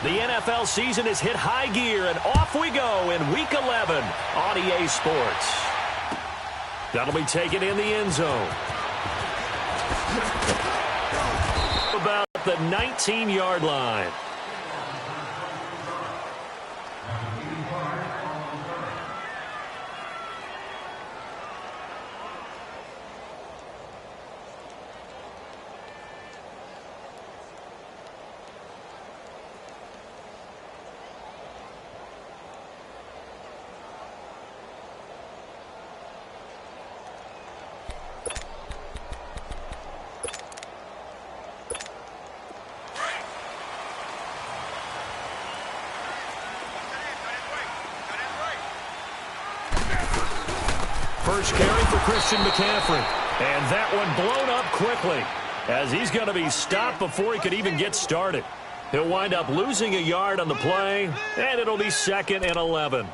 The NFL season has hit high gear, and off we go in Week 11 on EA Sports. That'll be taken in the end zone. About the 19-yard line. First carry for Christian McCaffrey. And that one blown up quickly, as he's going to be stopped before he could even get started. He'll wind up losing a yard on the play, and it'll be 2nd and 11.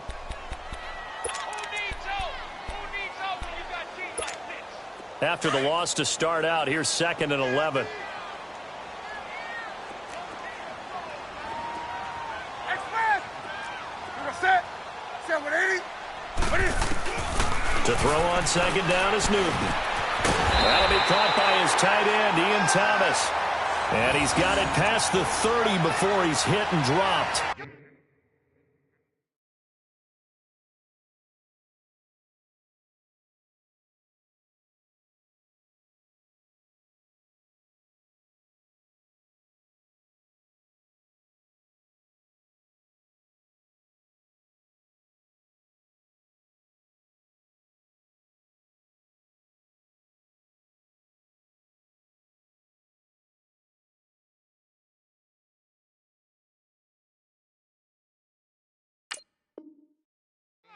After the loss to start out, here's 2nd and 11. To throw on 2nd down is Newton. That'll be caught by his tight end, Ian Thomas. And he's got it past the 30 before he's hit and dropped.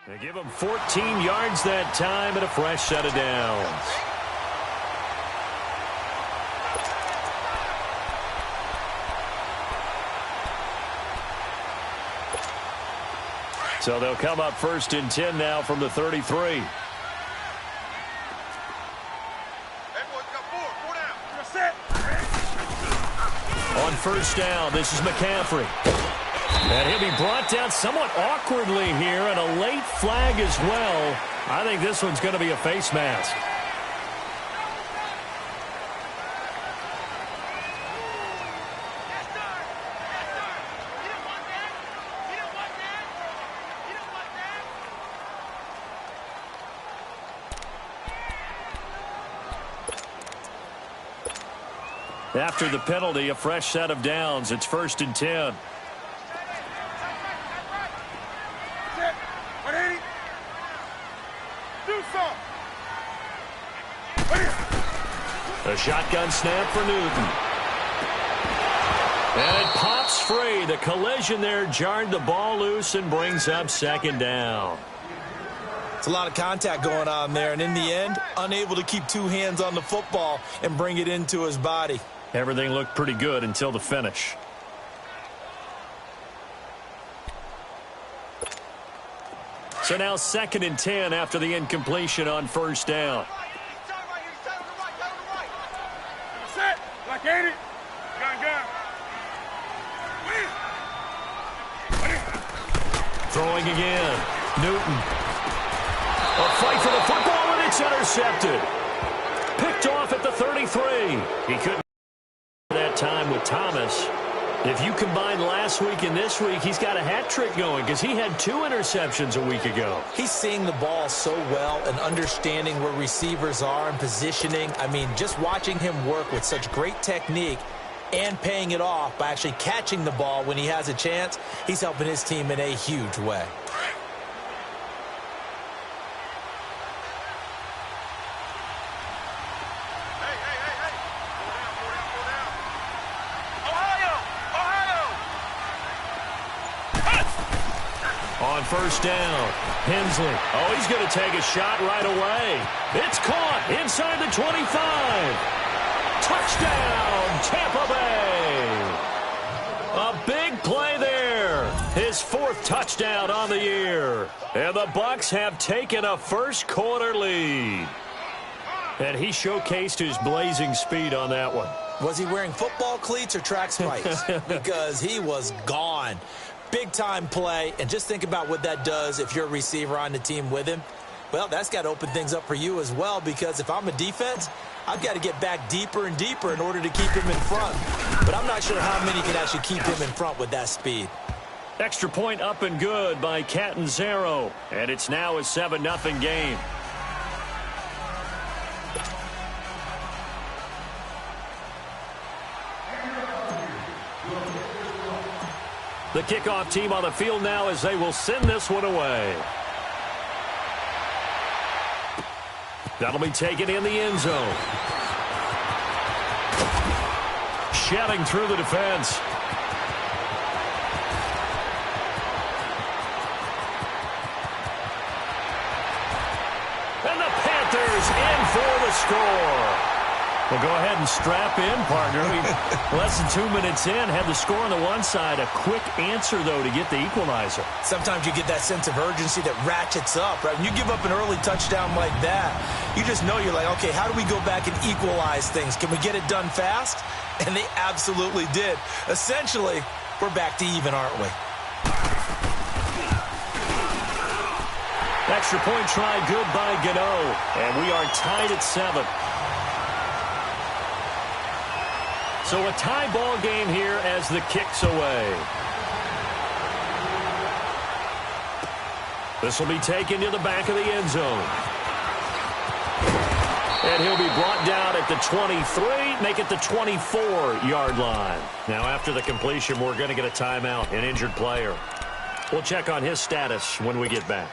They give him 14 yards that time and a fresh set of downs. So they'll come up 1st and 10 now from the 33. On 1st down, this is McCaffrey. And he'll be brought down somewhat awkwardly here, and a late flag as well. I think this one's going to be a face mask. After the penalty, a fresh set of downs. It's 1st and 10. A shotgun snap for Newton. And it pops free. The collision there jarred the ball loose and brings up 2nd down. It's a lot of contact going on there, and in the end, unable to keep two hands on the football and bring it into his body. Everything looked pretty good until the finish. So now 2nd and 10 after the incompletion on 1st down. Throwing again. Newton. A fight for the football, and it's intercepted. Picked off at the 33. He couldn't that time with Thomas. If you combine last week and this week, he's got a hat trick going because he had 2 interceptions a week ago. He's seeing the ball so well and understanding where receivers are and positioning. I mean, just watching him work with such great technique and paying it off by actually catching the ball when he has a chance, he's helping his team in a huge way. On 1st down, Hensley. Oh, he's going to take a shot right away. It's caught inside the 25. Touchdown, Tampa Bay. A big play there. His 4th touchdown on the year. And the Bucs have taken a first-quarter lead. And he showcased his blazing speed on that one. Was he wearing football cleats or track spikes? Because he was gone. Big-time play, and just think about what that does if you're a receiver on the team with him. Well, that's got to open things up for you as well, because if I'm a defense, I've got to get back deeper and deeper in order to keep him in front. But I'm not sure how many can actually keep him in front with that speed. Extra point up and good by Catanzaro, and it's now a 7-0 game. The kickoff team on the field now as they will send this one away. That'll be taken in the end zone. Shedding through the defense. And the Panthers in for the score. Well, go ahead and strap in, partner. Less than 2 minutes in, had the score on the one side. A quick answer, though, to get the equalizer. Sometimes you get that sense of urgency that ratchets up, right? When you give up an early touchdown like that, you just know you're like, okay, how do we go back and equalize things? Can we get it done fast? And they absolutely did. Essentially, we're back to even, aren't we? Extra point try, good by Gano. And we are tied at 7. So a tie ball game here as the kick's away. This will be taken to the back of the end zone. And he'll be brought down at the 23, make it the 24-yard line. Now after the completion, we're going to get a timeout, an injured player. We'll check on his status when we get back.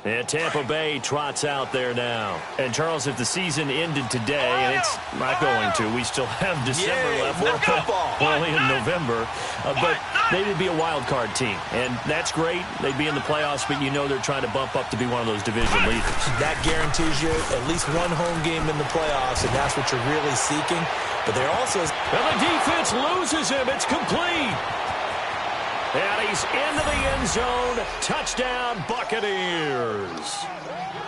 And Tampa Bay trots out there now. And, Charles, if the season ended today, and it's not going to, we still have December left. We're only in November. But they would be a wild card team. And that's great. They'd be in the playoffs, but you know they're trying to bump up to be one of those division leaders. That guarantees you at least one home game in the playoffs, and that's what you're really seeking. But they're also... And the defense loses him. It's complete. And he's into the end zone. Touchdown, Buccaneers.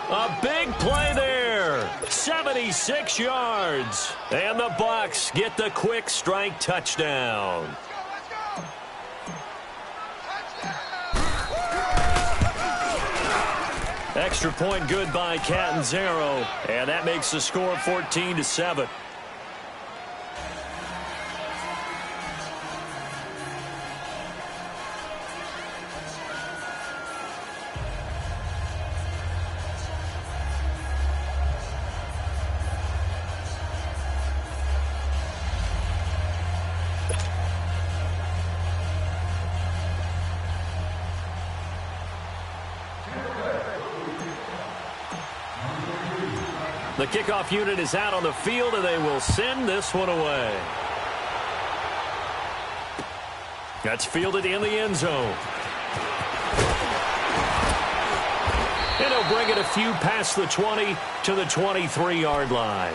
A big play there. 76 yards. And the Bucs get the quick strike touchdown. Extra point good by Catanzaro. And that makes the score 14-7. The kickoff unit is out on the field, and they will send this one away. That's fielded in the end zone. And he'll bring it a few past the 20 to the 23-yard line.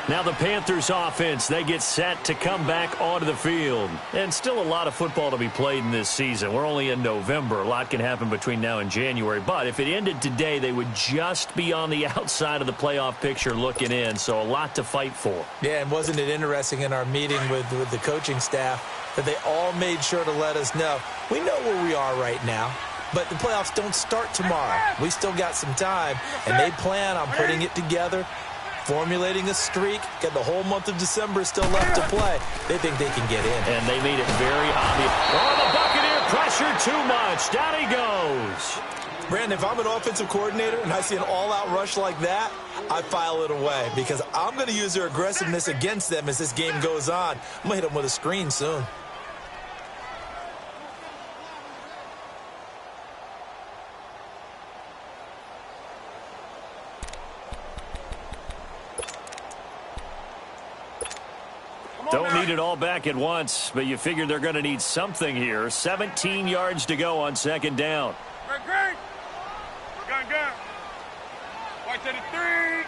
Now the Panthers offense, they get set to come back onto the field. And still a lot of football to be played in this season. We're only in November. A lot can happen between now and January. But if it ended today, they would just be on the outside of the playoff picture looking in. So a lot to fight for. Yeah, and wasn't it interesting in our meeting with the coaching staff that they all made sure to let us know, we know where we are right now. But the playoffs don't start tomorrow. We still got some time, and they plan on putting it together, formulating a streak. Got the whole month of December still left to play. They think they can get in. And they made it very obvious. Oh, the Buccaneer pressure too much. Down he goes. Brandon, if I'm an offensive coordinator and I see an all-out rush like that, I file it away because I'm going to use their aggressiveness against them as this game goes on. I'm going to hit them with a screen soon. Don't need it all back at once, but you figure they're going to need something here. 17 yards to go on second down. Great. Gun. Watch at the 3.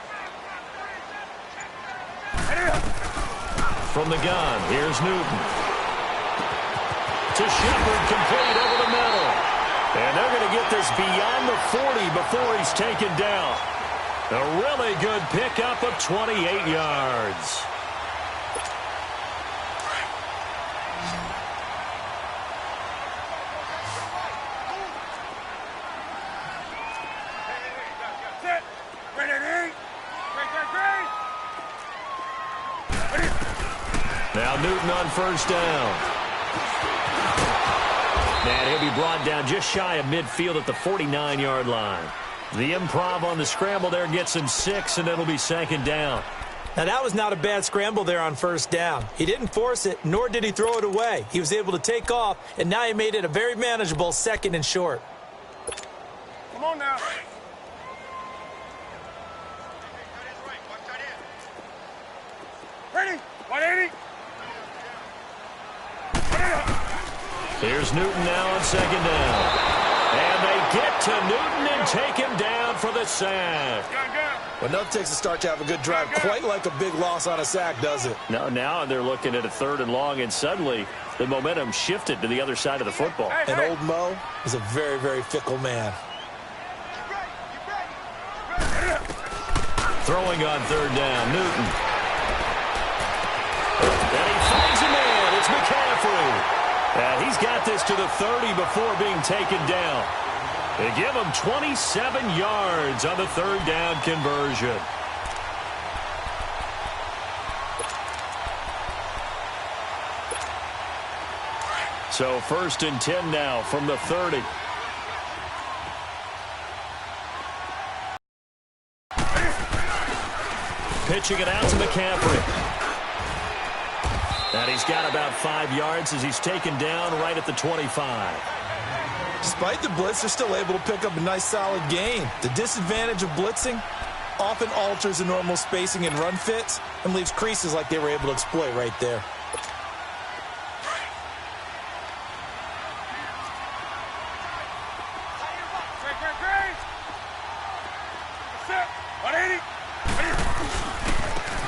from the gun. Here's Newton. To Shepard, complete over the middle. And they're going to get this beyond the 40 before he's taken down. A really good pickup of 28 yards. Now Newton on first down. And he'll be brought down just shy of midfield at the 49-yard line. The improv on the scramble there gets him 6, and it'll be second down. Now, that was not a bad scramble there on first down. He didn't force it, nor did he throw it away. He was able to take off, and now he made it a very manageable 2nd and short. Come on now. Ready? 180. Here's Newton now on second down. And they get to Newton and take him down for the sack. Well, nothing takes a start to have a good drive, quite like a big loss on a sack, does it? No, now they're looking at a 3rd and long, and suddenly the momentum shifted to the other side of the football. And old Mo is a very, very fickle man. Throwing on 3rd down, Newton. And he finds a man. It's McCaffrey. And he's got this to the 30 before being taken down. They give him 27 yards on the 3rd down conversion. So 1st and 10 now from the 30. Pitching it out to McCaffrey. And he's got about 5 yards as he's taken down right at the 25. Despite the blitz, they're still able to pick up a nice, solid gain. The disadvantage of blitzing often alters the normal spacing and run fits and leaves creases like they were able to exploit right there.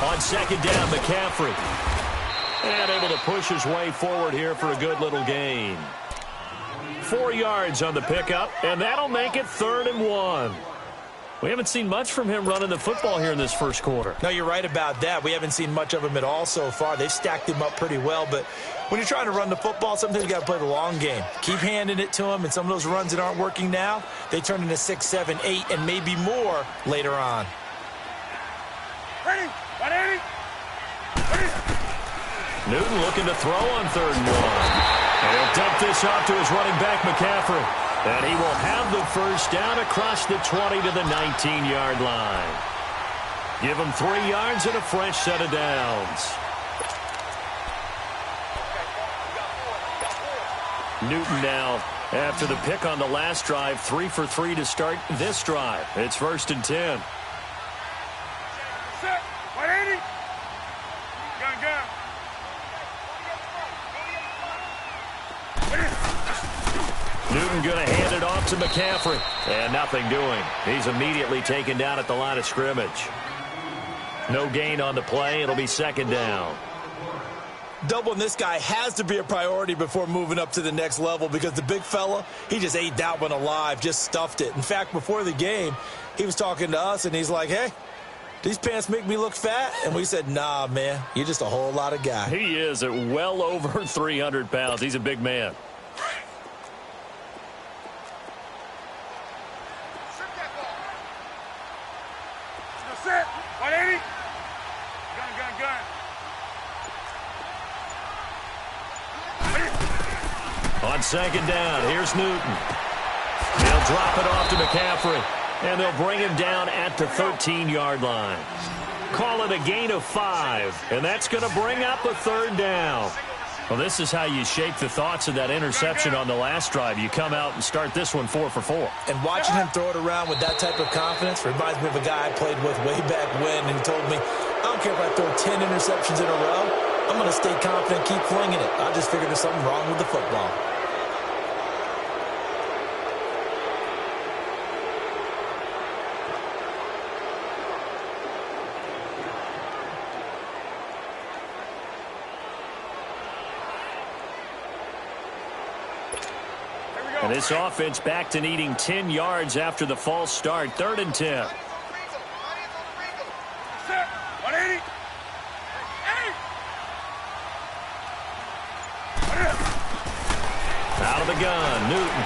On second down, McCaffrey. And able to push his way forward here for a good little gain. 4 yards on the pickup, and that'll make it 3rd and 1. We haven't seen much from him running the football here in this first quarter. No, you're right about that. We haven't seen much of him at all so far. They've stacked him up pretty well, but when you're trying to run the football, sometimes you got to play the long game. Keep handing it to him, and some of those runs that aren't working now, they turn into 6, 7, 8, and maybe more later on. Ready? 180. Newton looking to throw on 3rd and 1. And he'll dump this off to his running back, McCaffrey. And he will have the first down across the 20 to the 19-yard line. Give him 3 yards and a fresh set of downs. Newton now, after the pick on the last drive, 3 for 3 to start this drive. It's 1st and 10. Set. 180. Gun. Newton going to hand it off to McCaffrey. And nothing doing. He's immediately taken down at the line of scrimmage. No gain on the play. It'll be 2nd down. Doubling this guy has to be a priority before moving up to the next level because the big fella, he just ate that one alive, just stuffed it. In fact, before the game, he was talking to us, and he's like, hey, these pants make me look fat? And we said, nah, man, you're just a whole lot of guy. He is at well over 300 pounds. He's a big man. Set. 180. Gun. On second down, here's Newton. They'll drop it off to McCaffrey, and they'll bring him down at the 13-yard line. Call it a gain of 5, and that's going to bring up a 3rd down. Well, this is how you shake the thoughts of that interception on the last drive. You come out and start this one 4 for 4. And watching him throw it around with that type of confidence reminds me of a guy I played with way back when, and he told me, I don't care if I throw 10 interceptions in a row, I'm going to stay confident, keep flinging it. I just figured there's something wrong with the football. And this offense back to needing 10 yards after the false start. 3rd and 10. Set. 180. Out of the gun, Newton.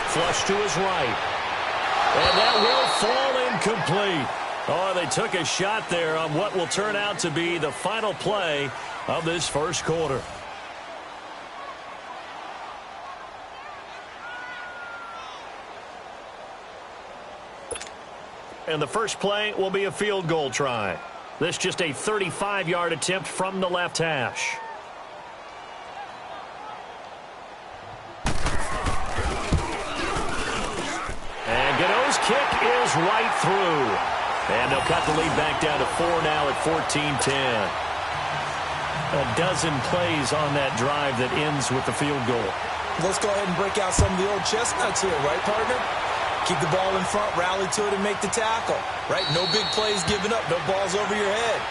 Flush to his right. And that will fall incomplete. Oh, they took a shot there on what will turn out to be the final play of this first quarter. And the first play will be a field goal try. This just a 35-yard attempt from the left hash. And Gano's kick is right through. And they'll cut the lead back down to 4 now at 14-10. A dozen plays on that drive that ends with the field goal. Let's go ahead and break out some of the old chestnuts here, right, partner? Keep the ball in front, rally to it, and make the tackle, right? No big plays given up, no balls over your head.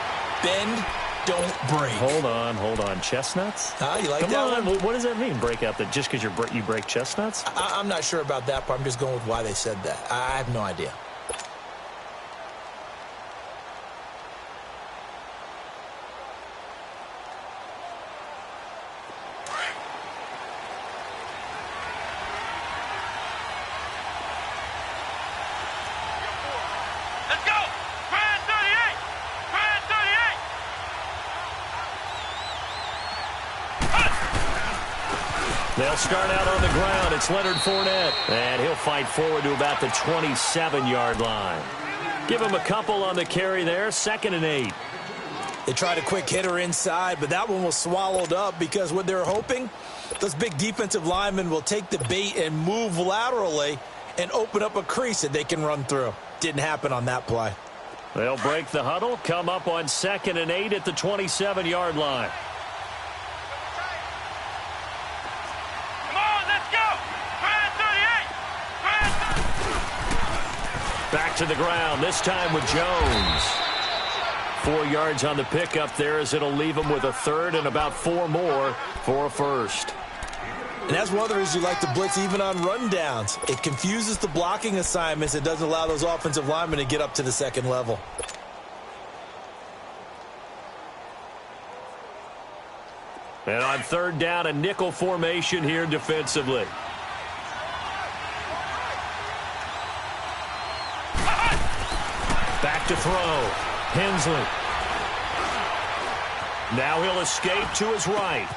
Bend, don't break. Hold on. Chestnuts? You like Come that on. one? What does that mean, break out? That just because you break chestnuts? I'm not sure about that part. I'm just going with why they said that. I have no idea. Let's go. Grand 38. Grand 38. They'll start out on the ground. It's Leonard Fournette. And he'll fight forward to about the 27-yard line. Give him a couple on the carry there. 2nd and 8. They tried a quick hitter inside, but that one was swallowed up because what they're hoping, those big defensive linemen will take the bait and move laterally and open up a crease that they can run through. Didn't happen on that play. They'll break the huddle, come up on 2nd and 8 at the 27-yard line. Come on, let's go. Grand 38. Grand 38. Back to the ground, this time with Jones. 4 yards on the pickup there as it'll leave him with a 3rd and about 4 more for a first. And that's one of the reasons you like to blitz even on rundowns. It confuses the blocking assignments. It doesn't allow those offensive linemen to get up to the second level. And on 3rd down, a nickel formation here defensively. Back to throw. Hensley. Now he'll escape to his right.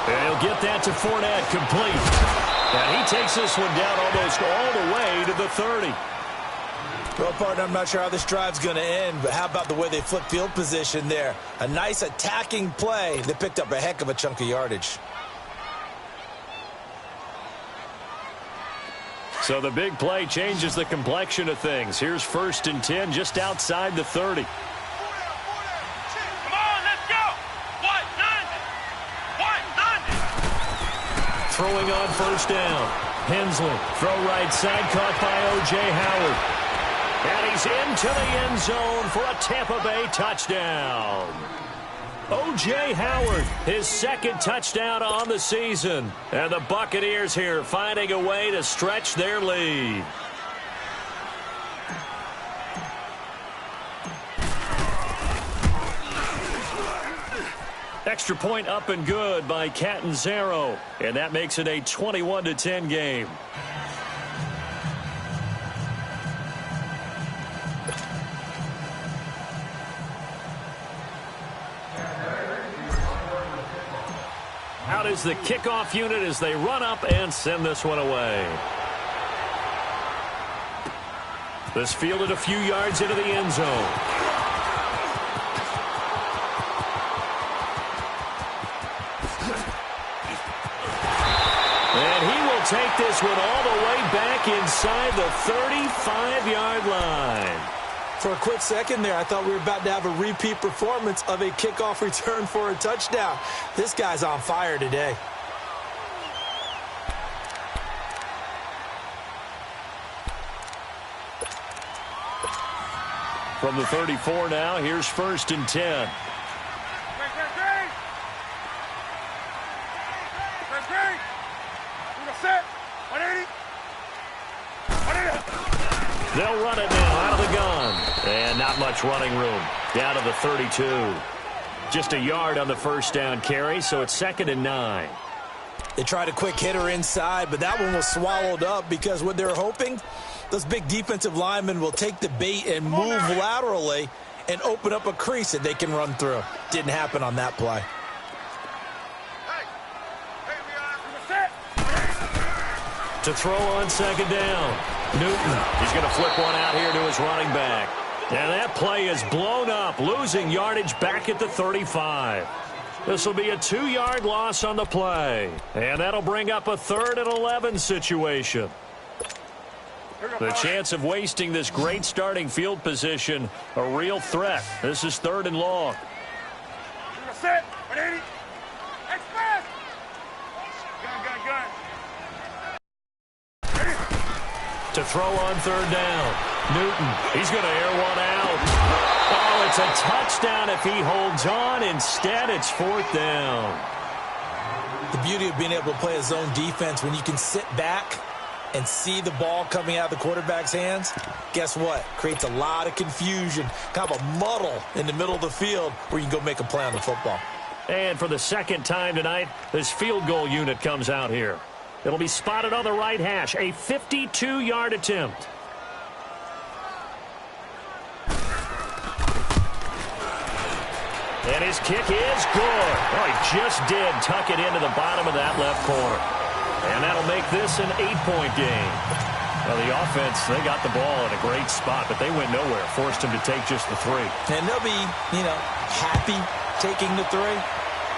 And he'll get that to Fournette, complete. And he takes this one down almost all the way to the 30. Well, partner, I'm not sure how this drive's going to end, but how about the way they flip field position there? A nice attacking play that picked up a heck of a chunk of yardage. So the big play changes the complexion of things. Here's 1st and 10 just outside the 30. Come on, let's go. Throwing on 1st down. Hensley, throw right side, caught by O.J. Howard. And he's into the end zone for a Tampa Bay touchdown. O.J. Howard, his 2nd touchdown on the season. And the Buccaneers here finding a way to stretch their lead. Extra point up and good by Catanzaro. And that makes it a 21-10 game. Out is the kickoff unit as they run up and send this one away. This fielded a few yards into the end zone. And he will take this one all the way back inside the 35-yard line. For a quick second there, I thought we were about to have a repeat performance of a kickoff return for a touchdown. This guy's on fire today. From the 34 now, here's 1st and 10. Set. They'll run it now out of the gun. And not much running room. Down to the 32. Just a yard on the first down carry, so it's 2nd and 9. They tried a quick hitter inside, but that one was swallowed up because what they're hoping, those big defensive linemen will take the bait and move laterally and open up a crease that they can run through. Didn't happen on that play. To throw on 2nd down. Newton, he's going to flip one out here to his running back. And that play is blown up, losing yardage back at the 35. This will be a 2-yard loss on the play. And that'll bring up a 3rd and 11 situation. The chance of wasting this great starting field position, a real threat. This is 3rd and long. Set. 180. Express. Gun. To throw on 3rd down. Newton, he's going to air one out. Oh, it's a touchdown if he holds on. Instead, it's 4th down. The beauty of being able to play a zone defense when you can sit back and see the ball coming out of the quarterback's hands, guess what? Creates a lot of confusion, kind of a muddle in the middle of the field where you can go make a play on the football. And for the 2nd time tonight, this field goal unit comes out here. It'll be spotted on the right hash, a 52-yard attempt. And his kick is good. Oh, he just did tuck it into the bottom of that left corner. And that'll make this an 8-point game. Well, the offense, they got the ball in a great spot, but they went nowhere. Forced him to take just the 3. And they'll be, happy taking the 3.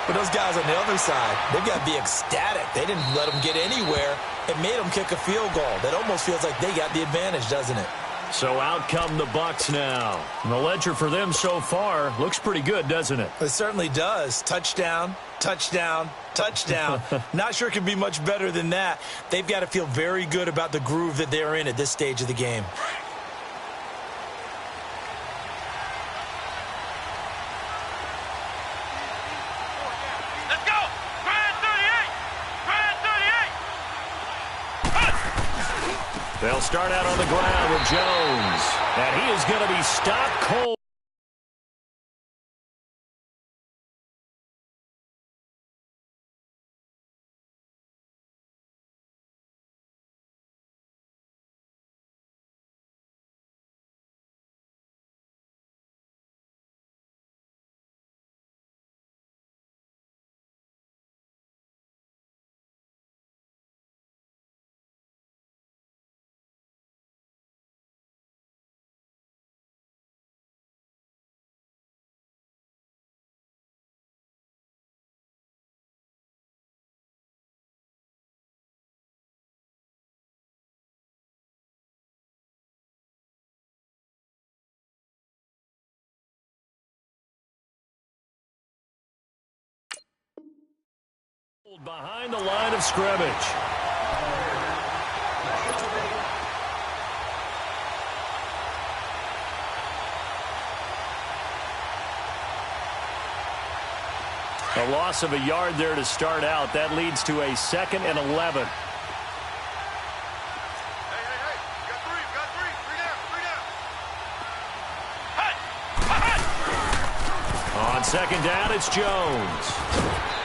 But those guys on the other side, they've got to be ecstatic. They didn't let them get anywhere and made them kick a field goal. That almost feels like they got the advantage, doesn't it? So out come the Bucs now. And the ledger for them so far looks pretty good, doesn't it? It certainly does. Touchdown, touchdown, touchdown. Not sure it can be much better than that. They've got to feel very good about the groove that they're in at this stage of the game. Let's go. Grand 38. They'll start out on the ground with Jones. And he is going to be stopped cold. Behind the line of scrimmage. A loss of a yard there to start out. That leads to a 2nd and 11. On 2nd down, it's Jones.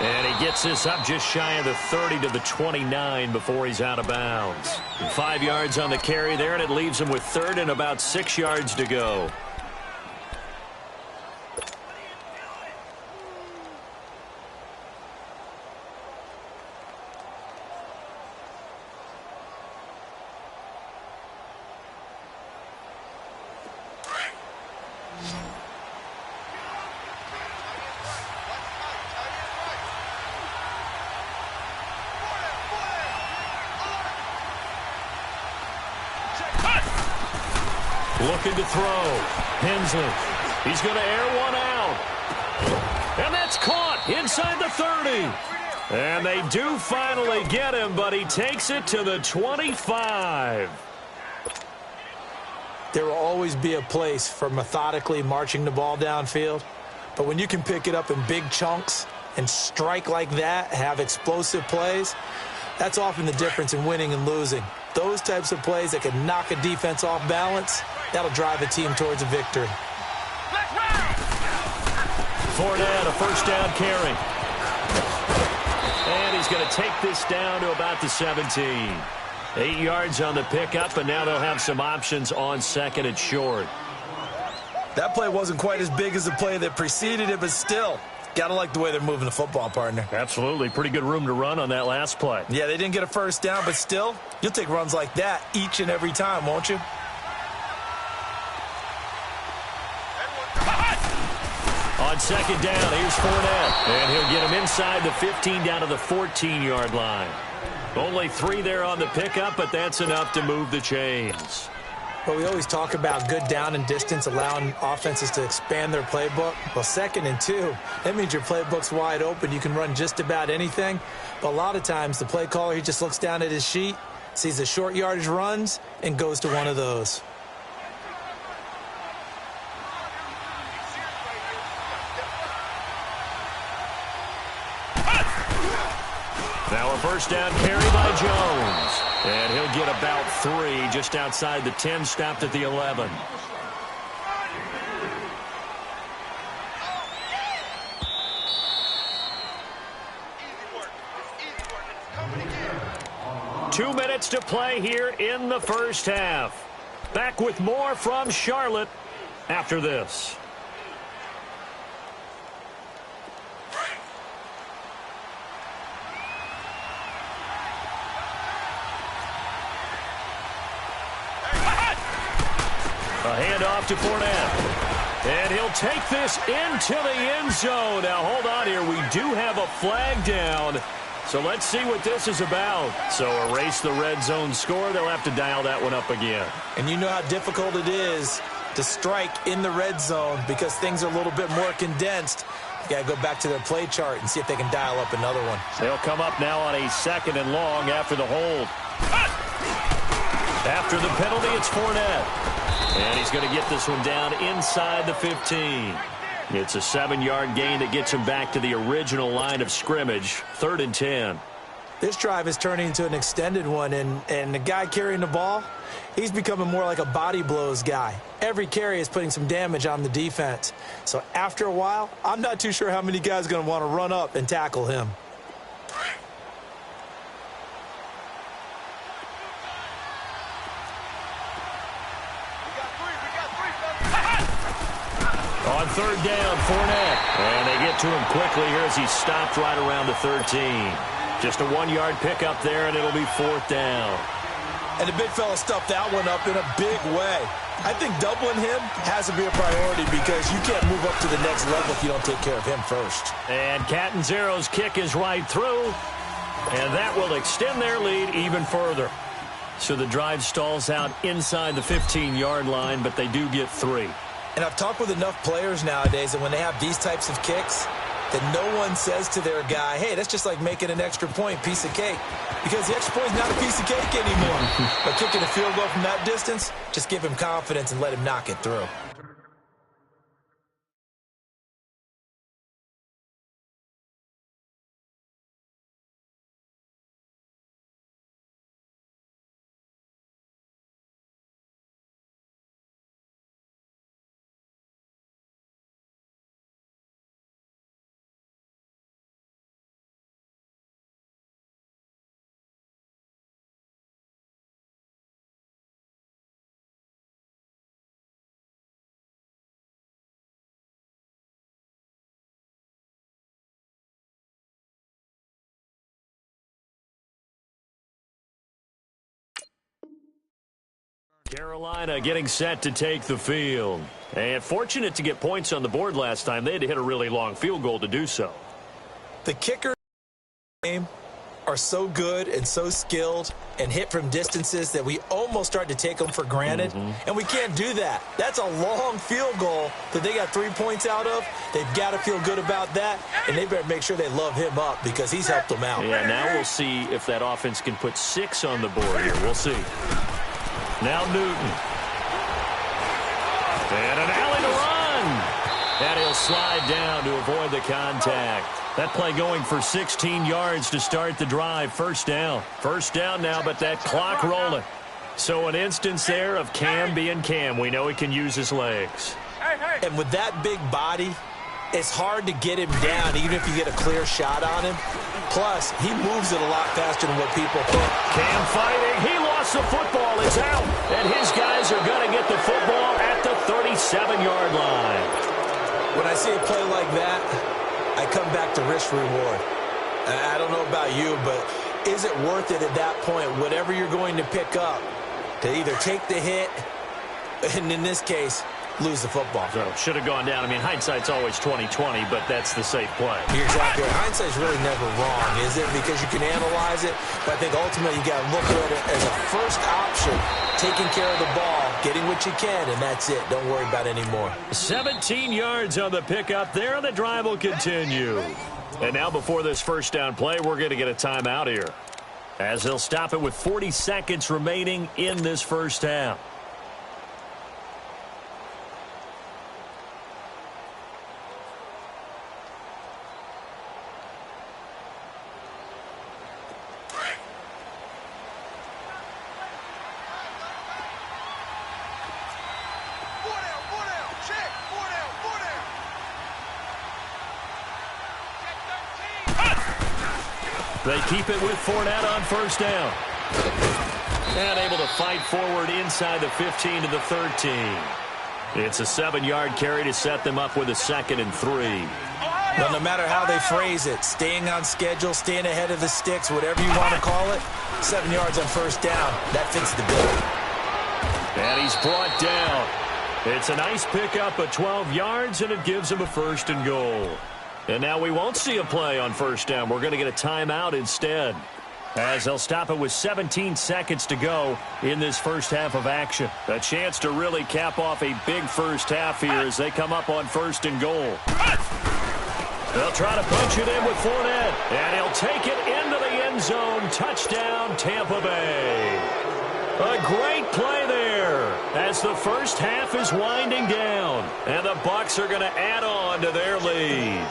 And he gets this up just shy of the 30 to the 29 before he's out of bounds. 5 yards on the carry there, and it leaves him with 3rd and about 6 yards to go. Looking to throw. Hensley. He's going to air one out. And that's caught inside the 30. And they do finally get him, but he takes it to the 25. There will always be a place for methodically marching the ball downfield. But when you can pick it up in big chunks and strike like that, have explosive plays, that's often the difference in winning and losing. Those types of plays that can knock a defense off balance, that'll drive a team towards a victory. Fournette, a first down carry. And he's going to take this down to about the 17. 8 yards on the pickup, and now they'll have some options on second and short. That play wasn't quite as big as the play that preceded it, but still, got to like the way they're moving the football, partner. Absolutely. Pretty good room to run on that last play. Yeah, they didn't get a first down, but still, you'll take runs like that each and every time, won't you? On second down, here's Fournette. And he'll get him inside the 15 down to the 14-yard line. Only 3 there on the pickup, but that's enough to move the chains. Well, we always talk about good down and distance, allowing offenses to expand their playbook. Well, 2nd and 2, that means your playbook's wide open. You can run just about anything. But a lot of times, the play caller, he just looks down at his sheet, sees the short yardage runs, and goes to one of those. Now a first down carry by Jones. And he'll get about 3 just outside the 10, stopped at the 11. Two minutes to play here in the first half. Back with more from Charlotte after this. A handoff to Fournette. And he'll take this into the end zone. Now, hold on here. We do have a flag down. So let's see what this is about. So erase the red zone score. They'll have to dial that one up again. And you know how difficult it is to strike in the red zone because things are a little bit more condensed. You got to go back to their play chart and see if they can dial up another one. They'll come up now on a 2nd and long after the hold. After the penalty, it's Fournette. And he's going to get this one down inside the 15. It's a 7-yard gain that gets him back to the original line of scrimmage. 3rd and 10. This drive is turning into an extended one, and the guy carrying the ball, he's becoming more like a body blows guy. Every carry is putting some damage on the defense. So after a while, I'm not too sure how many guys are going to want to run up and tackle him. On 3rd down, Fournette. And they get to him quickly here as he's stopped right around the 13. Just a 1-yard pickup there, and it'll be 4th down. And the big fella stuffed that one up in a big way. I think doubling him has to be a priority because you can't move up to the next level if you don't take care of him first. And Catanzaro's kick is right through, and that will extend their lead even further. So the drive stalls out inside the 15-yard line, but they do get 3. And I've talked with enough players nowadays that when they have these types of kicks, that no one says to their guy, hey, that's just like making an extra point, piece of cake. Because the extra point is not a piece of cake anymore. But kicking a field goal from that distance, just give him confidence and let him knock it through. Carolina getting set to take the field. And fortunate to get points on the board last time. They had to hit a really long field goal to do so. The kickers are so good and so skilled and hit from distances that we almost start to take them for granted. And we can't do that. That's a long field goal that they got 3 points out of. They've got to feel good about that, and they better make sure they love him up because he's helped them out. Yeah, now we'll see if that offense can put 6 on the board here. We'll see. Now Newton. And an alley to run. And he'll He'll slide down to avoid the contact. That play going for 16 yards to start the drive. First down. First down now, but that clock rolling. So an instance there of Cam being Cam. We know he can use his legs. And with that big body, it's hard to get him down, even if you get a clear shot on him. Plus, he moves it a lot faster than what people think. Cam fighting. He lost the football. It's out. And his guys are going to get the football at the 37-yard line. When I see a play like that, I come back to risk-reward. I don't know about you, but is it worth it at that point, whatever you're going to pick up, to either take the hit, and in this case, lose the football? So should have gone down. I mean, hindsight's always 20/20, but that's the safe play. You're exactly right. Hindsight's really never wrong, is it? Because you can analyze it, but I think ultimately you got to look at it as a first option, taking care of the ball, getting what you can, and that's it. Don't worry about it anymore. 17 yards on the pickup there, and the drive will continue. And now before this first down play, we're going to get a timeout here, as they'll stop it with 40 seconds remaining in this first half. They keep it with Fournette on first down. And able to fight forward inside the 15 to the 13. It's a 7-yard carry to set them up with a 2nd and 3. Well, no matter how they phrase it, staying on schedule, staying ahead of the sticks, whatever you want to call it, 7 yards on first down, that fits the bill. And he's brought down. It's a nice pickup of 12 yards, and it gives him a 1st and goal. And now we won't see a play on first down. We're going to get a timeout instead, as they'll stop it with 17 seconds to go in this first half of action. A chance to really cap off a big first half here as they come up on 1st and goal. They'll try to punch it in with Fournette, and he'll take it into the end zone. Touchdown, Tampa Bay. A great play there as the first half is winding down, and the Bucs are going to add on to their lead.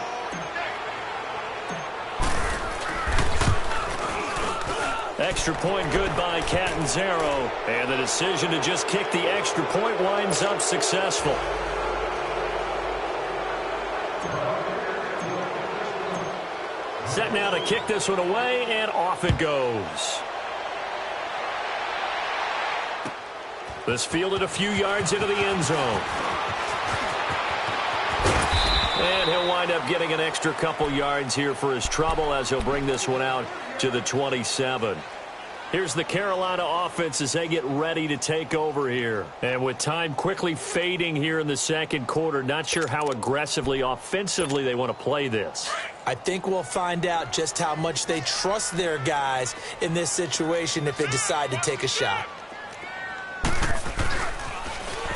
Extra point good by Catanzaro, and the decision to just kick the extra point winds up successful. Set now to kick this one away, and off it goes. This fielded a few yards into the end zone. And he'll wind up getting an extra couple yards here for his trouble as he'll bring this one out to the 27. Here's the Carolina offense as they get ready to take over here. And with time quickly fading here in the second quarter, not sure how aggressively, offensively they want to play this. I think we'll find out just how much they trust their guys in this situation if they decide to take a shot.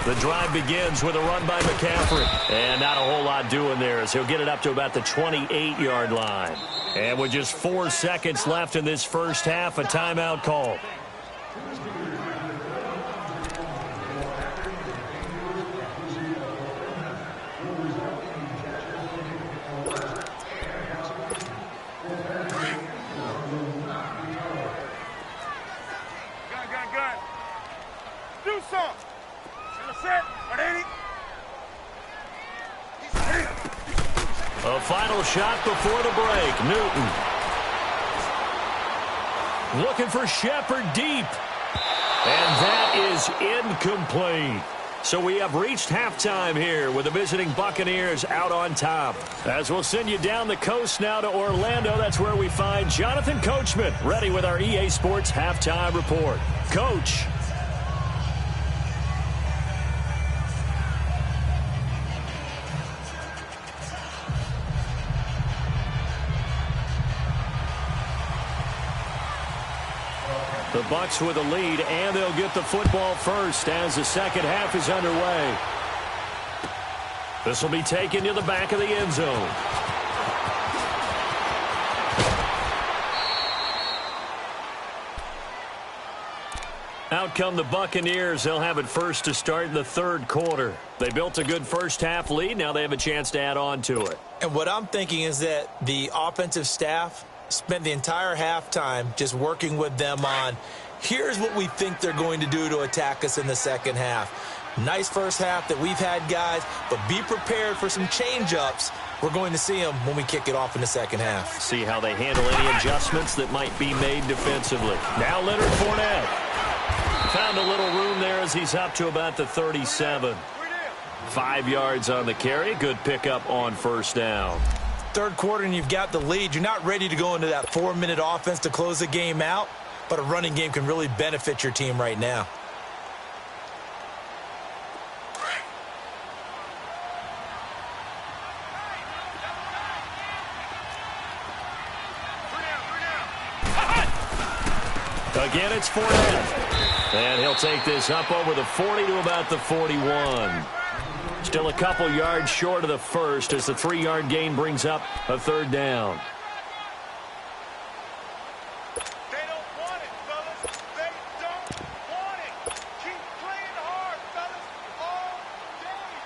The drive begins with a run by McCaffrey. And not a whole lot doing there as he'll get it up to about the 28-yard line. And with just 4 seconds left in this first half, a timeout call. Good. Do something. Set. Ready? A final shot before the break. Newton. Looking for Shepard deep. And that is incomplete. So we have reached halftime here with the visiting Buccaneers out on top. As we'll send you down the coast now to Orlando, that's where we find Jonathan Coachman ready with our EA Sports halftime report. Coach. The Bucs with a lead, and they'll get the football first as the second half is underway. This will be taken to the back of the end zone. Out out come the Buccaneers. They'll have it first to start in the third quarter. They built a good first-half lead. Now they have a chance to add on to it. And what I'm thinking is that the offensive staff spent the entire halftime just working with them on, here's what we think they're going to do to attack us in the second half. Nice first half that we've had, guys, but be prepared for some change-ups. We're going to see them when we kick it off in the second half. See how they handle any adjustments that might be made defensively. Now Leonard Fournette. Found a little room there as he's up to about the 37. 5 yards on the carry. Good pickup on first down. Third quarter and you've got the lead. You're not ready to go into that 4-minute offense to close the game out, but a running game can really benefit your team right now. Again, it's Fournette. And he'll take this up over the 40 to about the 41. Still a couple yards short of the first as the 3-yard gain brings up a third down. They don't want it, fellas. They don't want it. Keep playing hard, fellas, all day.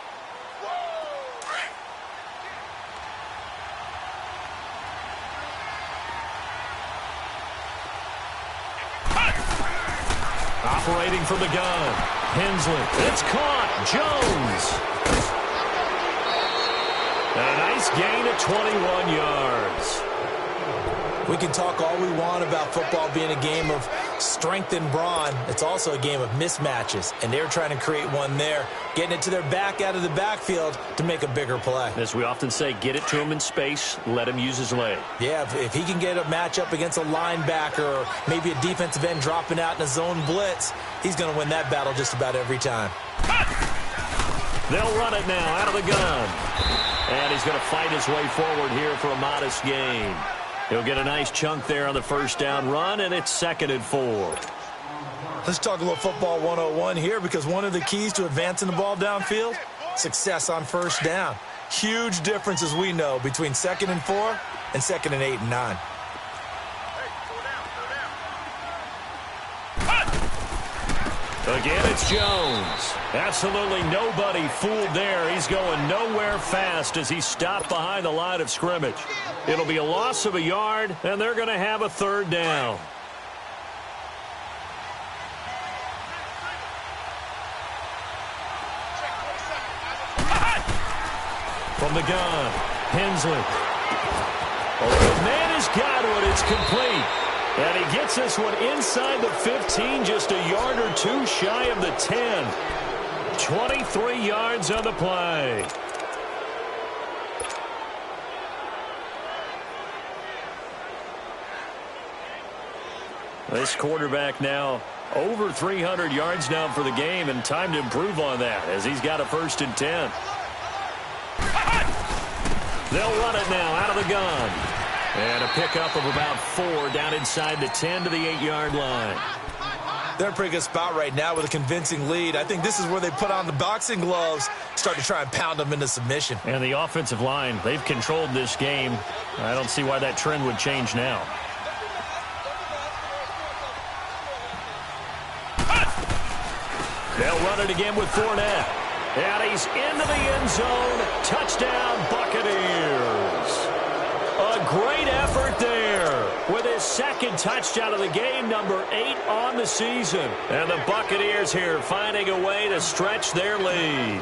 Whoa! Operating from the gun. Hensley. It's caught. Jones. And a nice gain of 21 yards. We can talk all we want about football being a game of strength and brawn. It's also a game of mismatches, and they're trying to create one there, getting it to their back out of the backfield to make a bigger play. As we often say, get it to him in space, let him use his leg. Yeah, if he can get a matchup against a linebacker or maybe a defensive end dropping out in a zone blitz, he's going to win that battle just about every time. They'll run it now out of the gun. And he's going to fight his way forward here for a modest gain. He'll get a nice chunk there on the first down run, and it's 2nd and 4. Let's talk a little football 101 here, because one of the keys to advancing the ball downfield, success on first down. Huge difference, as we know, between 2nd and 4 and 2nd and 8 and 9. Again, it's Jones. Absolutely nobody fooled there. He's going nowhere fast as he's stopped behind the line of scrimmage. It'll be a loss of a yard, and they're going to have a third down. From the gun, Hensley. Oh, the man has got it. It's complete. And he gets this one inside the 15, just a yard or two shy of the 10. 23 yards on the play. This quarterback now over 300 yards now for the game, and time to improve on that as he's got a 1st and 10. They'll run it now out of the gun. And a pickup of about 4 down inside the 10 to the 8-yard line. They're in a pretty good spot right now with a convincing lead. I think this is where they put on the boxing gloves, start to try and pound them into submission. And the offensive line, they've controlled this game. I don't see why that trend would change now. They'll run it again with Fournette. And he's into the end zone. Touchdown, Buccaneers. A great effort there with his 2nd touchdown of the game, number 8 on the season. And the Buccaneers here finding a way to stretch their lead.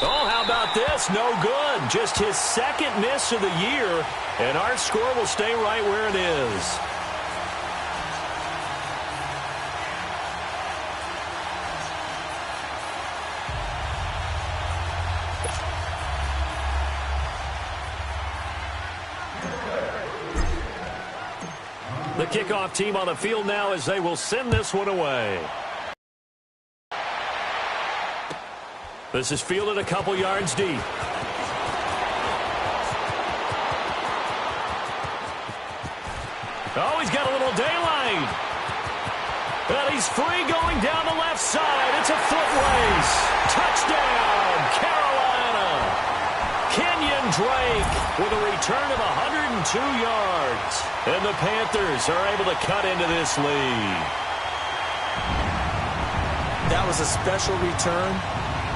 Oh, how about this? No good. Just his 2nd miss of the year, and our score will stay right where it is. The kickoff team on the field now as they will send this one away. This is fielded a couple yards deep. Oh, he's got a little daylight. And he's free going down the left side. It's a foot race. Touchdown, Carolina. Kenyon Drake with a return of 102 yards. And the Panthers are able to cut into this lead. That was a special return,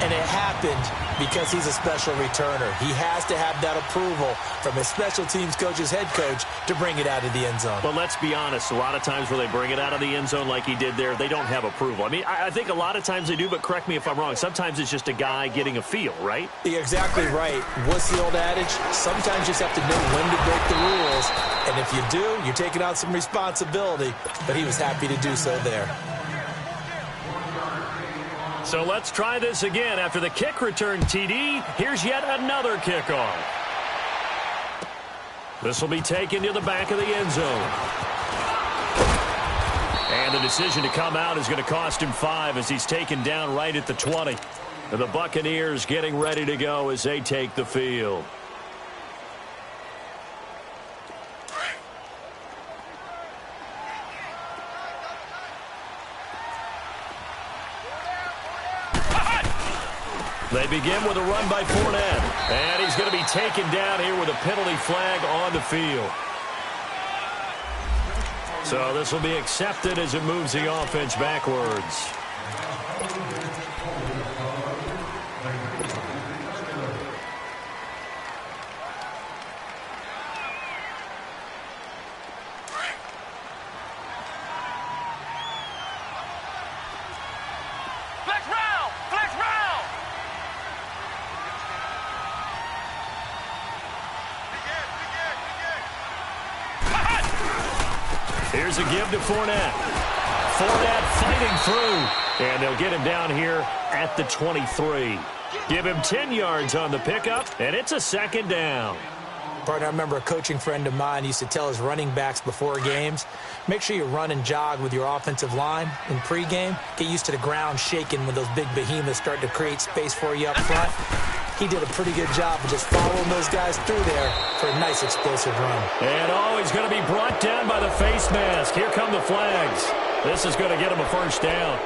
and it happened because he's a special returner. He has to have that approval from his special teams coach's head coach to bring it out of the end zone. But let's be honest, a lot of times where they bring it out of the end zone like he did there, they don't have approval. I mean, I think a lot of times they do, but correct me if I'm wrong. Sometimes it's just a guy getting a feel, right? You're exactly right. What's the old adage? Sometimes you just have to know when to break the rules. And if you do, you're taking on some responsibility. But he was happy to do so there. So let's try this again. After the kick return TD, here's yet another kickoff. This will be taken to the back of the end zone. And the decision to come out is going to cost him 5 as he's taken down right at the 20. And the Buccaneers getting ready to go as they take the field. They begin with a run by Fournette. And he's going to be taken down here with a penalty flag on the field. So this will be accepted as it moves the offense backwards. Here's a give to Fournette. Fournette fighting through. And they'll get him down here at the 23. Give him 10 yards on the pickup, and it's a second down. Partner, I remember a coaching friend of mine used to tell his running backs before games, make sure you run and jog with your offensive line in pregame. Get used to the ground shaking when those big behemoths start to create space for you up front. He did a pretty good job of just following those guys through there for a nice explosive run. And he's going to be brought down by the face mask. Here come the flags. This is going to get him a first down.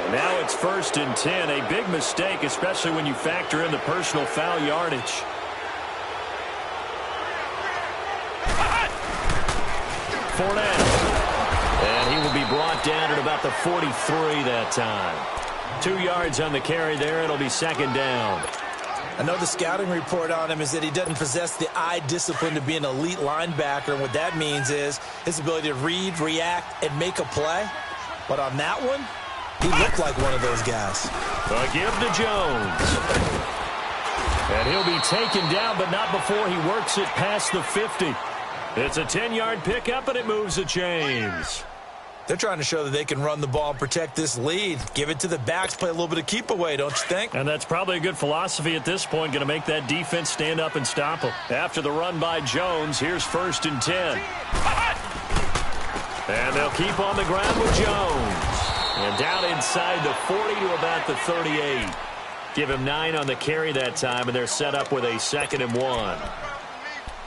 And now it's 1st and 10. A big mistake, especially when you factor in the personal foul yardage. Fournette. And he will be brought down at about the 43 that time. 2 yards on the carry there. It'll be second down. I know the scouting report on him is that he doesn't possess the eye discipline to be an elite linebacker. And what that means is his ability to read, react, and make a play. But on that one, he looked like one of those guys. A give to Jones. And he'll be taken down, but not before he works it past the 50. It's a 10-yard pickup, and it moves the chains. They're trying to show that they can run the ball and protect this lead. Give it to the backs, play a little bit of keep away, don't you think? And that's probably a good philosophy at this point, going to make that defense stand up and stop them. After the run by Jones, here's 1st and 10. And they'll keep on the ground with Jones. And down inside the 40 to about the 38. Give him 9 on the carry that time, and they're set up with a 2nd and 1.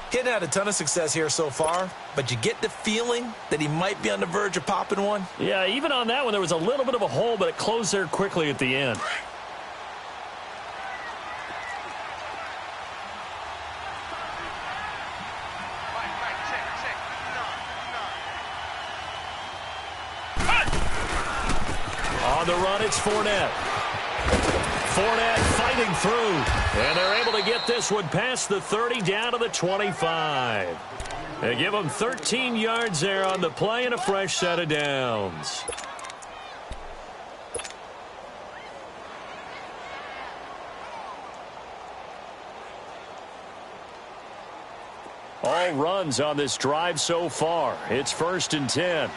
He hadn't had a ton of success here so far, but you get the feeling that he might be on the verge of popping one. Yeah, even on that one, there was a little bit of a hole, but it closed there quickly at the end. On the run, it's Fournette. Fournette fighting through. And they're able to get this one past the 30 down to the 25. They give them 13 yards there on the play and a fresh set of downs. All runs on this drive so far. It's 1st and 10.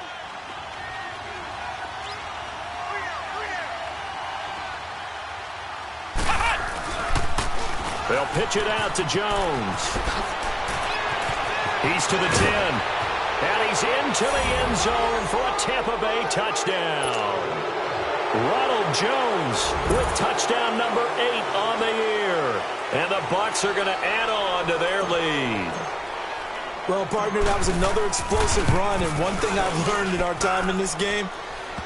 They'll pitch it out to Jones. He's to the 10. And he's into the end zone for a Tampa Bay touchdown. Ronald Jones with touchdown number 8 on the year. And the Bucs are going to add on to their lead. Well, partner, that was another explosive run. And one thing I've learned in our time in this game,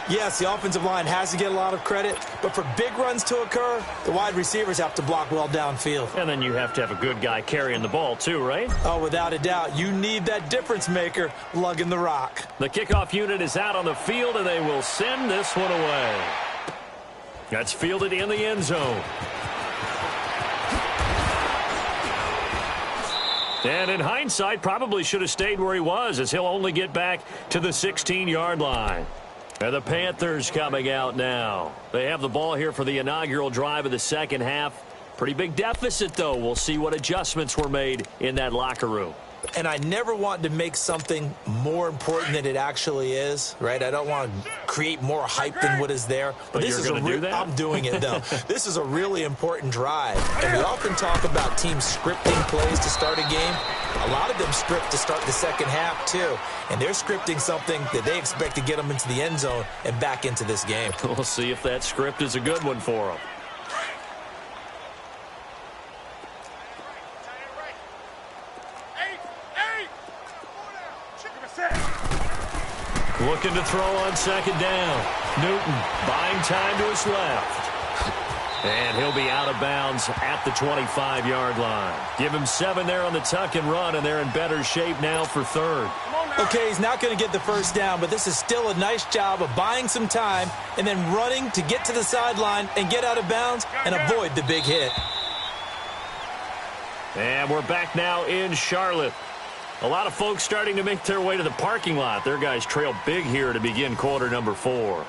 Yes, the offensive line has to get a lot of credit, but for big runs to occur, the wide receivers have to block well downfield. And then you have to have a good guy carrying the ball too, right? Oh, without a doubt. You need that difference maker lugging the rock. The kickoff unit is out on the field, and they will send this one away. That's fielded in the end zone. And in hindsight, probably should have stayed where he was, as he'll only get back to the 16-yard line. And the Panthers coming out now. They have the ball here for the inaugural drive of the second half. Pretty big deficit, though. We'll see what adjustments were made in that locker room. And I never want to make something more important than it actually is, right? I don't want to create more hype than what is there. But this you're is going to do that? I'm doing it, though. This is a really important drive. And we often talk about teams scripting plays to start a game. A lot of them script to start the second half, too. And they're scripting something that they expect to get them into the end zone and back into this game. We'll see if that script is a good one for them. Looking to throw on second down. Newton buying time to his left. And he'll be out of bounds at the 25-yard line. Give him 7 there on the tuck and run, and they're in better shape now for third. Okay, he's not going to get the first down, but this is still a nice job of buying some time and then running to get to the sideline and get out of bounds and avoid the big hit. And we're back now in Charlotte. A lot of folks starting to make their way to the parking lot. Their guys trail big here to begin quarter number 4.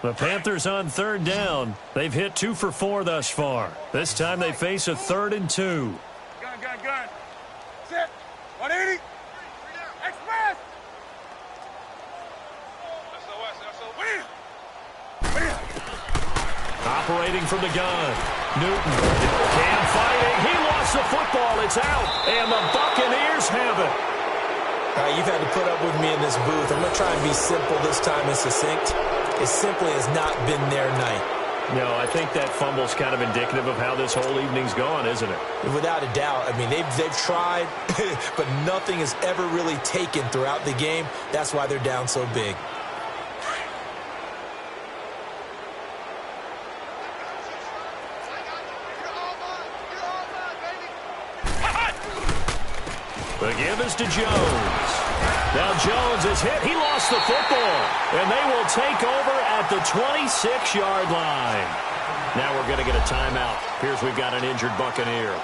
The Panthers on third down. They've hit 2 for 4 thus far. This time they face a 3rd and 2. Gun. Set. 180. Express. Operating from the gun. Newton can't fight it. He lost the football. It's out. And the Buccaneers have it. You've had to put up with me in this booth. I'm going to try and be simple this time and succinct. It simply has not been their night. No, I think that fumble's kind of indicative of how this whole evening's gone, isn't it? Without a doubt. I mean, they've tried, but nothing has ever really taken throughout the game. That's why they're down so big. The give is to Jones. Now Jones is hit. He lost the football. And they will take over at the 26-yard line. Now we're going to get a timeout. Here's we've got an injured Buccaneer.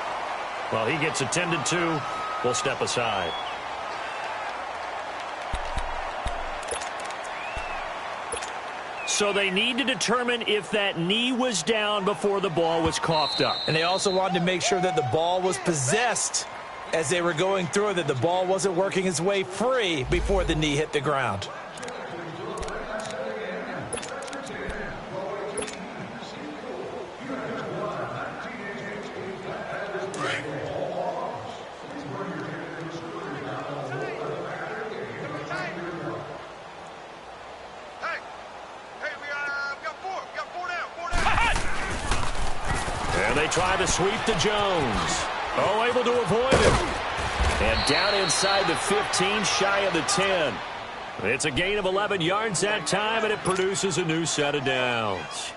Well, he gets attended to. We'll step aside. So they need to determine if that knee was down before the ball was coughed up. And they also wanted to make sure that the ball was possessed as they were going through, that the ball wasn't working its way free before the knee hit the ground. And they try to sweep to Jones. Oh, able to avoid it. And down inside the 15, shy of the 10. It's a gain of 11 yards that time, and it produces a new set of downs.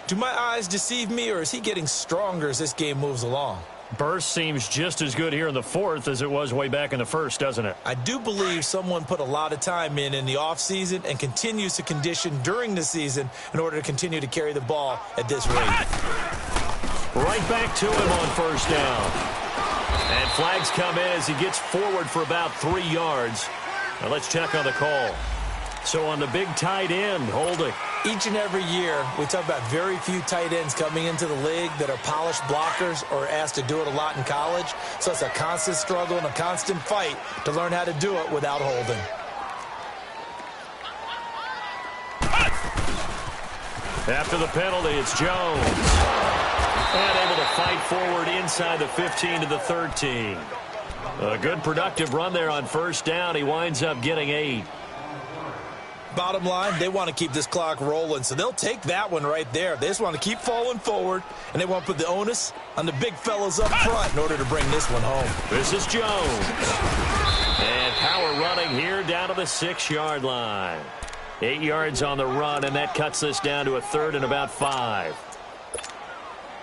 Do my eyes deceive me, or is he getting stronger as this game moves along? Burst seems just as good here in the 4th as it was way back in the 1st, doesn't it? I do believe someone put a lot of time in the offseason and continues to condition during the season in order to continue to carry the ball at this rate. Right back to him on first down. And flags come in as he gets forward for about 3 yards. Now let's check on the call. So on the big tight end, holding. Each and every year, we talk about very few tight ends coming into the league that are polished blockers or asked to do it a lot in college. So it's a constant struggle and a constant fight to learn how to do it without holding. After the penalty, it's Jones. And able to fight forward inside the 15 to the 13. A good productive run there on first down. He winds up getting 8. Bottom line, they want to keep this clock rolling, so they'll take that one right there. They just want to keep falling forward, and they want to put the onus on the big fellas up front in order to bring this one home. This is Jones. And power running here down to the 6-yard line. 8 yards on the run, and that cuts this down to a 3rd and about 5.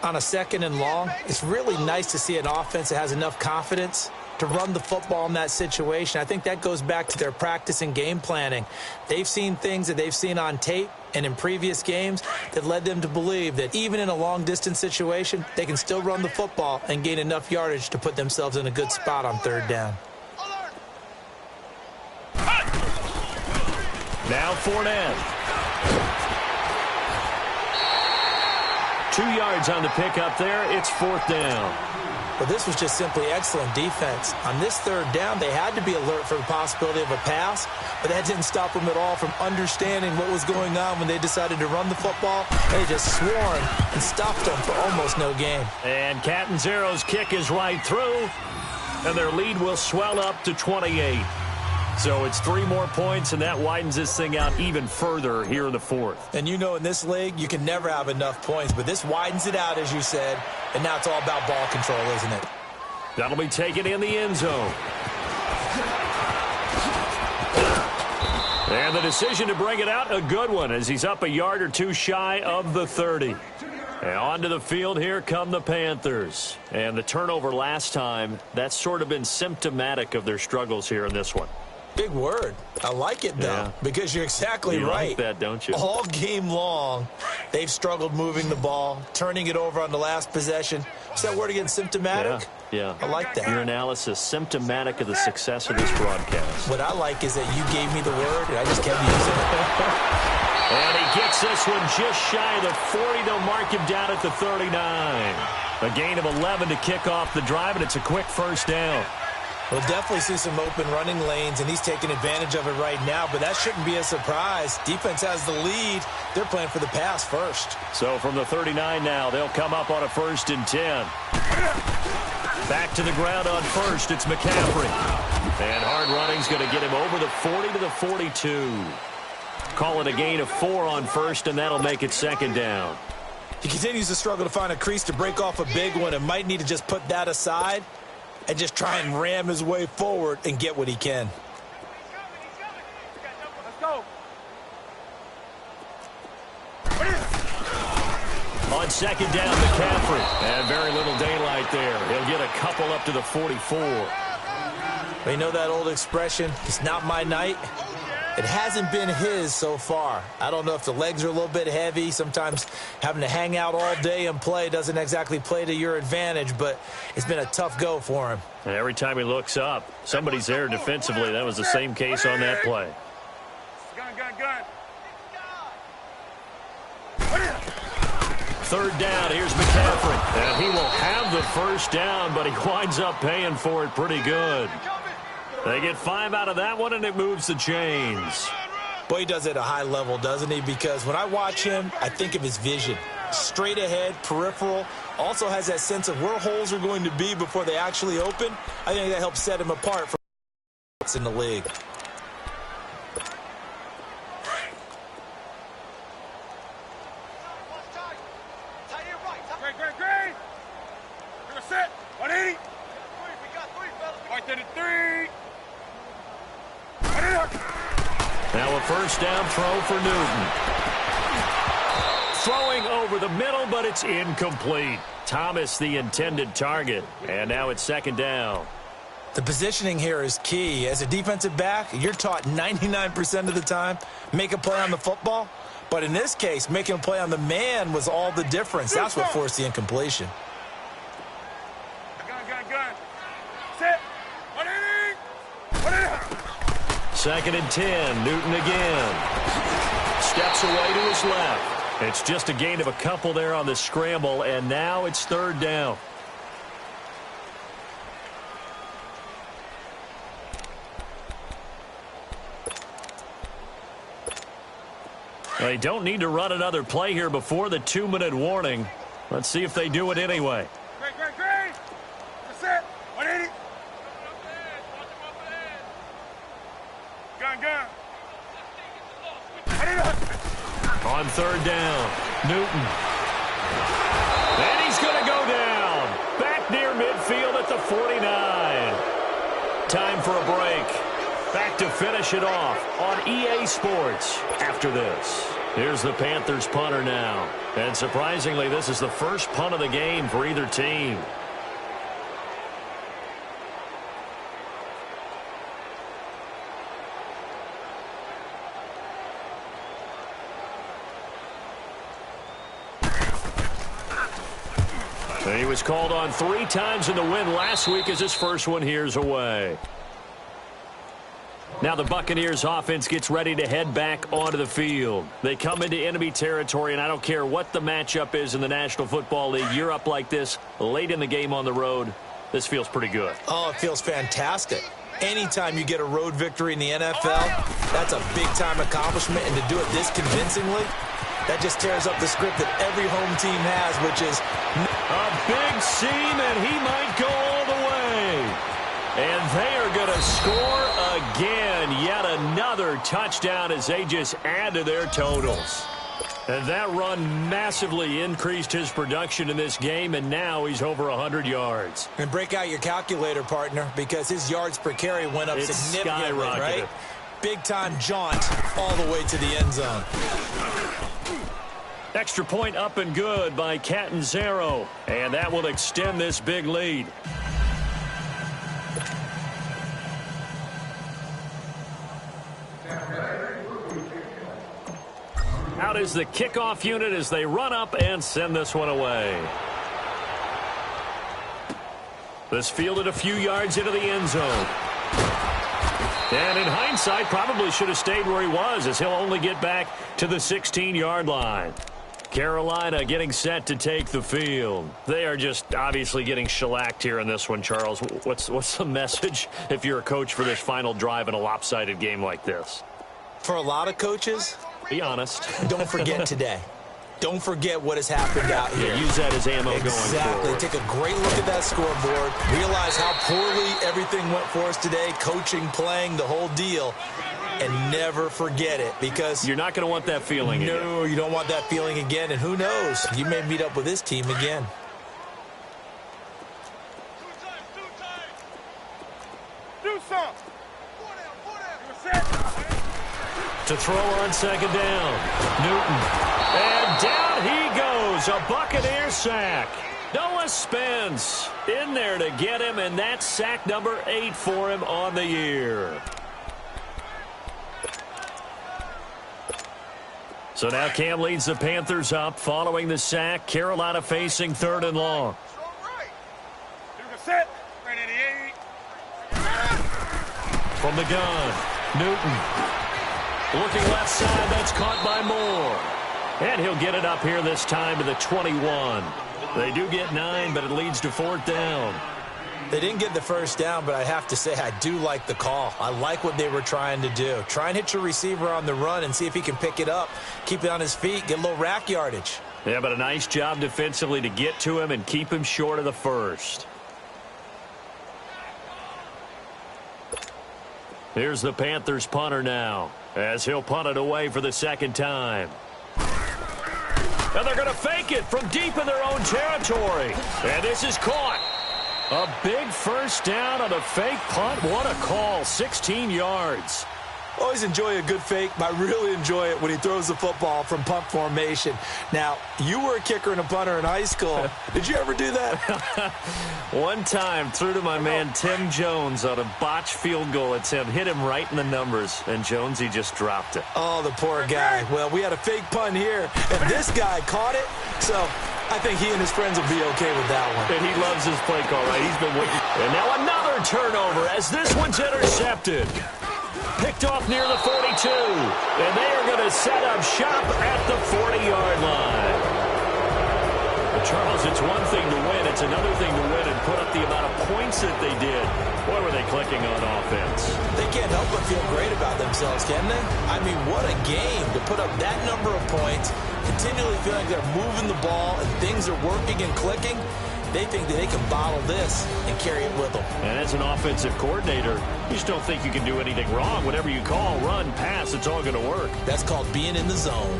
On a 2nd and long, it's really nice to see an offense that has enough confidence to run the football in that situation. I think that goes back to their practice and game planning. They've seen things that they've seen on tape and in previous games that led them to believe that even in a long-distance situation, they can still run the football and gain enough yardage to put themselves in a good spot on 3rd down. Now Fournette. 2 yards on the pickup there. It's 4th down. Well, this was just simply excellent defense. On this 3rd down, they had to be alert for the possibility of a pass, but that didn't stop them at all from understanding what was going on when they decided to run the football. They just swarmed and stopped them for almost no gain. And Catanzaro's kick is right through, and their lead will swell up to 28. So it's 3 more points, and that widens this thing out even further here in the 4th. And you know in this league, you can never have enough points, but this widens it out, as you said, and now it's all about ball control, isn't it? That'll be taken in the end zone. And the decision to bring it out, a good one, as he's up a yard or 2 shy of the 30. And onto the field, here come the Panthers. And the turnover last time, that's sort of been symptomatic of their struggles here in this one. Big word. I like it, though, because you're exactly right. You like that, don't you? All game long, they've struggled moving the ball, turning it over on the last possession. Is that word again, symptomatic? Yeah. I like that. Your analysis, symptomatic of the success of this broadcast. What I like is that you gave me the word, and I just kept using it. And he gets this one just shy of the 40. They'll mark him down at the 39. A gain of 11 to kick off the drive, and it's a quick 1st down. We'll definitely see some open running lanes, and he's taking advantage of it right now, but that shouldn't be a surprise. Defense has the lead. They're playing for the pass first. So from the 39 now, they'll come up on a 1st and 10. Back to the ground on 1st. It's McCaffrey. And hard running's going to get him over the 40 to the 42. Call it a gain of 4 on 1st, and that'll make it 2nd down. He continues to struggle to find a crease to break off a big one and might need to just put that aside and just try and ram his way forward and get what he can. Let's go. On 2nd down, McCaffrey. And very little daylight there. He'll get a couple up to the 44. You know that old expression, it's not my night? It hasn't been his so far. I don't know if the legs are a little bit heavy. Sometimes having to hang out all day and play doesn't exactly play to your advantage, but it's been a tough go for him. And every time he looks up, somebody's there defensively. That was the same case on that play. Gun. 3rd down, here's McCaffrey. And he will have the 1st down, but he winds up paying for it pretty good. They get 5 out of that one, and it moves the chains. Boy, he does it at a high level, doesn't he? Because when I watch him, I think of his vision. Straight ahead, peripheral, also has that sense of where holes are going to be before they actually open. I think that helps set him apart from what's in the league. Great. You're set. 180. We got 3, fellas. 133. Now a 1st down throw for Newton. Throwing over the middle, but it's incomplete. Thomas, the intended target. And now it's 2nd down. The positioning here is key. As a defensive back, you're taught 99% of the time, make a play on the football. But in this case, making a play on the man was all the difference. That's what forced the incompletion. Gun. Set. 180. 2nd and 10. Newton again. Steps away to his left. It's just a gain of a couple there on the scramble, and now it's 3rd down. They don't need to run another play here before the 2-minute warning. Let's see if they do it anyway. Great. Set. 180. Gun. On third down, Newton. And he's going to go down. Back near midfield at the 49. Time for a break. Back to finish it off on EA Sports after this. Here's the Panthers punter now. And surprisingly, this is the first punt of the game for either team. He was called on 3 times in the win last week as his first one here's away. Now the Buccaneers offense gets ready to head back onto the field. They come into enemy territory, and I don't care what the matchup is in the National Football League. You're up like this late in the game on the road. This feels pretty good. Oh, it feels fantastic. Anytime you get a road victory in the NFL, that's a big-time accomplishment, and to do it this convincingly, that just tears up the script that every home team has, which is a big seam, and he might go all the way. And they are going to score again. Yet another touchdown as they just add to their totals. And that run massively increased his production in this game, and now he's over 100 yards. And break out your calculator, partner, because his yards per carry went up significantly, right? Big-time jaunt all the way to the end zone. Extra point up and good by Catanzaro, and that will extend this big lead. Out is the kickoff unit as they run up and send this one away. This fielded a few yards into the end zone. And in hindsight, probably should have stayed where he was, as he'll only get back to the 16-yard line. Carolina getting set to take the field. They are just obviously getting shellacked here in this one, Charles. What's the message if you're a coach for this final drive in a lopsided game like this? For a lot of coaches, be honest. Don't forget today. Don't forget what has happened out here. Yeah, use that as ammo going Exactly. forward. Take a great look at that scoreboard. Realize how poorly everything went for us today. Coaching, playing, the whole deal. And never forget it, because you're not going to want that feeling again. No, you don't want that feeling again. And who knows? You may meet up with this team again. Do something. To throw on second down. Newton. And down he goes. A Buccaneer sack. Noah Spence in there to get him, and that's sack number 8 for him on the year. So now Cam leads the Panthers up following the sack. Carolina facing 3rd and long. From the gun, Newton. Looking left side, that's caught by Moore. And he'll get it up here this time to the 21. They do get 9, but it leads to 4th down. They didn't get the first down, but I have to say I do like the call. I like what they were trying to do. Try and hit your receiver on the run and see if he can pick it up, keep it on his feet, get a little rack yardage. Yeah, but a nice job defensively to get to him and keep him short of the first. Here's the Panthers punter now, as he'll punt it away for the 2nd time. And they're going to fake it from deep in their own territory. And this is caught. A big first down on a fake punt. What a call. 16 yards. Always enjoy a good fake, but I really enjoy it when he throws the football from punt formation. Now, you were a kicker and a punter in high school. Did you ever do that? One time, threw to my man Tim Jones on a botched field goal attempt. Hit him right in the numbers, and Jonesy just dropped it. Oh, the poor guy. Well, we had a fake punt here, and this guy caught it, so I think he and his friends will be okay with that one. And he loves his play call, right? He's been waiting. And now another turnover as this one's intercepted. Picked off near the 42. And they are going to set up shop at the 40-yard line. But Charles, it's one thing to win. It's another thing to win and put up the amount of points that they did. Boy, were they clicking on offense. They can't help but feel great about themselves, can they? I mean, what a game to put up that number of points, continually feeling like they're moving the ball and things are working and clicking. They think that they can bottle this and carry it with them. And as an offensive coordinator, you just don't think you can do anything wrong. Whatever you call, run, pass, it's all going to work. That's called being in the zone.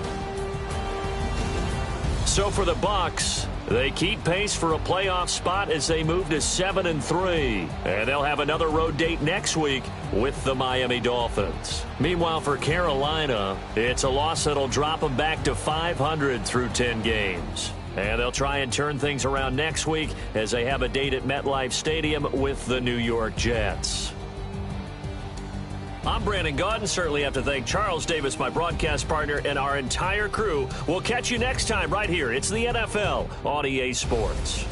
So for the Bucs, they keep pace for a playoff spot as they move to 7-3. And they'll have another road date next week with the Miami Dolphins. Meanwhile, for Carolina, it's a loss that'll drop them back to 500 through 10 games. And they'll try and turn things around next week as they have a date at MetLife Stadium with the New York Jets. I'm Brandon Gaudin. Certainly have to thank Charles Davis, my broadcast partner, and our entire crew. We'll catch you next time right here. It's the NFL on EA Sports.